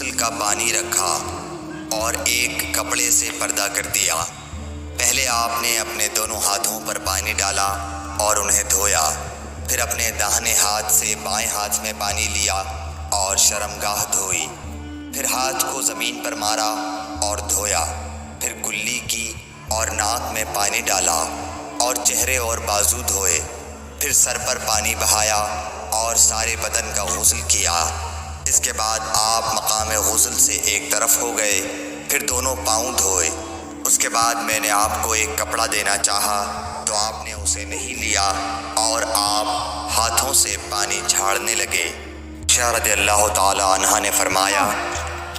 غسل کا پانی رکھا اور ایک کپڑے سے پردہ کر دیا۔ پہلے آپ نے اپنے دونوں ہاتھوں پر پانی ڈالا اور انہیں دھویا، پھر اپنے داہنے ہاتھ سے بائیں ہاتھ میں پانی لیا اور شرمگاہ دھوئی، پھر ہاتھ کو زمین پر مارا اور دھویا، پھر کلی کی اور ناک میں پانی ڈالا اور چہرے اور بازو دھوئے، پھر سر پر پانی بہایا اور سارے بدن کا غسل کیا۔ اس کے بعد آپ مقام غسل سے ایک طرف ہو گئے، پھر دونوں پاؤں دھوئے۔ اس کے بعد میں نے آپ کو ایک کپڑا دینا چاہا تو آپ نے اسے نہیں لیا اور آپ ہاتھوں سے پانی جھاڑنے لگے۔ عائشہ رضی اللہ تعالی عنہا نے فرمایا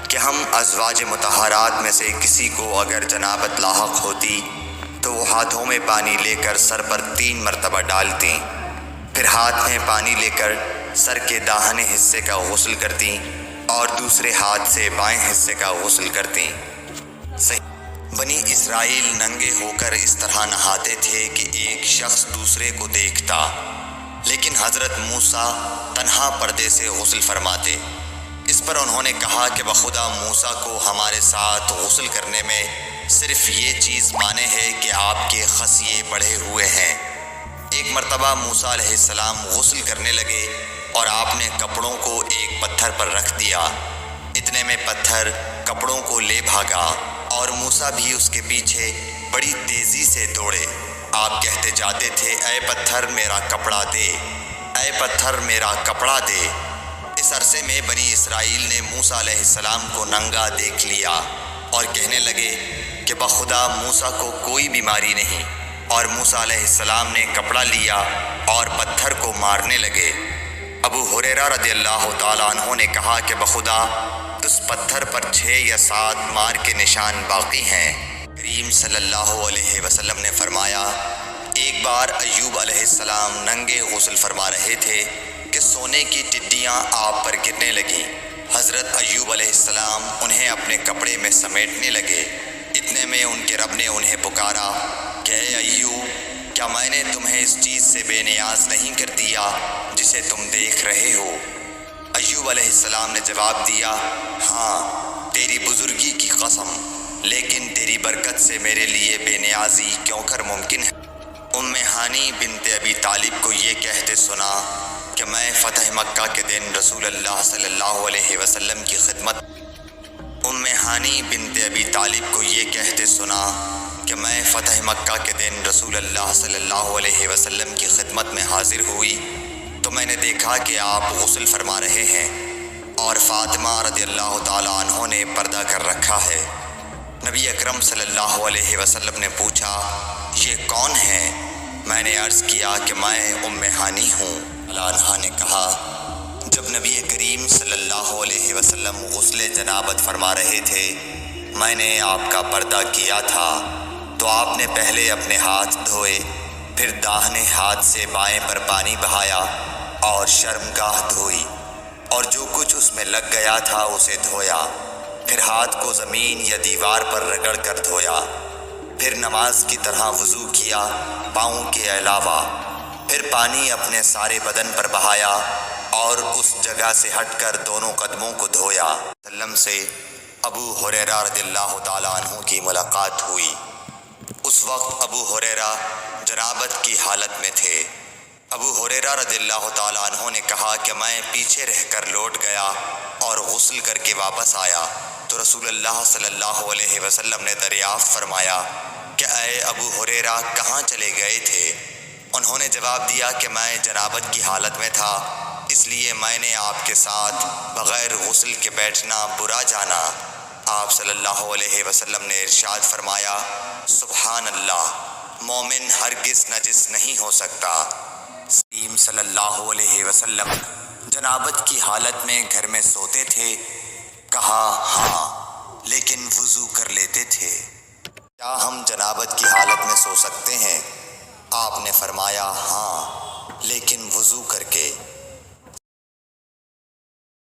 کہ ہم ازواج مطہرات میں سے کسی کو اگر جنابت لاحق ہوتی تو وہ ہاتھوں میں پانی لے کر سر پر 3 مرتبہ ڈالتیں، پھر ہاتھ میں پانی لے کر سر کے داہنے حصے کا غسل کرتیں اور دوسرے ہاتھ سے بائیں حصے کا غسل کرتیں۔ بنی اسرائیل ننگے ہو کر اس طرح نہاتے تھے کہ ایک شخص دوسرے کو دیکھتا، لیکن حضرت موسیٰ تنہا پردے سے غسل فرماتے۔ اس پر انہوں نے کہا کہ بخدا موسیٰ کو ہمارے ساتھ غسل کرنے میں صرف یہ چیز مانے ہے کہ آپ کے خصیے بڑھے ہوئے ہیں۔ ایک مرتبہ موسیٰ علیہ السلام غسل کرنے لگے اور آپ نے کپڑوں کو ایک پتھر پر رکھ دیا، اتنے میں پتھر کپڑوں کو لے بھاگا اور موسیٰ بھی اس کے پیچھے بڑی تیزی سے دوڑے۔ آپ کہتے جاتے تھے، اے پتھر میرا کپڑا دے، اے پتھر میرا کپڑا دے۔ اس عرصے میں بنی اسرائیل نے موسیٰ علیہ السلام کو ننگا دیکھ لیا اور کہنے لگے کہ بخدا موسیٰ کو کوئی بیماری نہیں، اور موسیٰ علیہ السلام نے کپڑا لیا اور پتھر کو مارنے لگے۔ ابو ہریرہ رضی اللہ تعالیٰ عنہ نے کہا کہ بخدا اس پتھر پر 6 یا 7 مار کے نشان باقی ہیں۔ کریم صلی اللہ علیہ وسلم نے فرمایا، ایک بار ایوب علیہ السلام ننگے غسل فرما رہے تھے کہ سونے کی ٹڈیاں آپ پر گرنے لگیں۔ حضرت ایوب علیہ السلام انہیں اپنے کپڑے میں سمیٹنے لگے، اتنے میں ان کے رب نے انہیں پکارا کہ اے ایوب، کیا میں نے تمہیں اس چیز سے بے نیاز نہیں کر دیا جسے تم دیکھ رہے ہو؟ ایوب علیہ السلام نے جواب دیا، ہاں تیری بزرگی کی قسم، لیکن تیری برکت سے میرے لیے بے نیازی کیوں کر ممکن ہے۔ ہانی بنت ابی طالب کو یہ کہتے سنا کہ میں فتح مکہ کے دن رسول اللہ صلی اللہ علیہ وسلم کی خدمت ہانی بنت ابی طالب کو یہ کہتے سنا کہ میں فتح مکہ کے دن رسول اللہ صلی اللہ علیہ وسلم کی خدمت میں حاضر ہوئی تو میں نے دیکھا کہ آپ غسل فرما رہے ہیں اور فاطمہ رضی اللہ تعالیٰ عنہ نے پردہ کر رکھا ہے۔ نبی اکرم صلی اللہ علیہ وسلم نے پوچھا، یہ کون ہے؟ میں نے عرض کیا کہ میں ہانی ہوں۔ عنہا نے کہا، جب نبی کریم صلی اللہ علیہ وسلم غسل جنابت فرما رہے تھے، میں نے آپ کا پردہ کیا تھا تو آپ نے پہلے اپنے ہاتھ دھوئے، پھر داہنے ہاتھ سے بائیں پر پانی بہایا اور شرمگاہ دھوئی، اور جو کچھ اس میں لگ گیا تھا اسے دھویا، پھر ہاتھ کو زمین یا دیوار پر رگڑ کر دھویا، پھر نماز کی طرح وضو کیا پاؤں کے علاوہ، پھر پانی اپنے سارے بدن پر بہایا اور اس جگہ سے ہٹ کر دونوں قدموں کو دھویا۔ وسلم سے ابو ہریرہ رضی اللہ تعالیٰ عنہ کی ملاقات ہوئی۔ اس وقت ابو ہریرہ جنابت کی حالت میں تھے۔ ابو ہریرہ رضی اللہ تعالیٰ عنہ نے کہا کہ میں پیچھے رہ کر لوٹ گیا اور غسل کر کے واپس آیا تو رسول اللہ صلی اللہ علیہ وسلم نے دریافت فرمایا کہ اے ابو ہریرہ کہاں چلے گئے تھے؟ انہوں نے جواب دیا کہ میں جنابت کی حالت میں تھا، اس لیے میں نے آپ کے ساتھ بغیر غسل کے بیٹھنا برا جانا۔ آپ صلی اللہ علیہ وسلم نے ارشاد فرمایا، سبحان اللہ، مومن ہرگز نجس نہیں ہو سکتا۔ کریم صلی اللہ علیہ وسلم جنابت کی حالت میں گھر میں سوتے تھے؟ کہا، ہاں، لیکن وضو کر لیتے تھے۔ کیا ہم جنابت کی حالت میں سو سکتے ہیں؟ آپ نے فرمایا، ہاں، لیکن وضو کر کے۔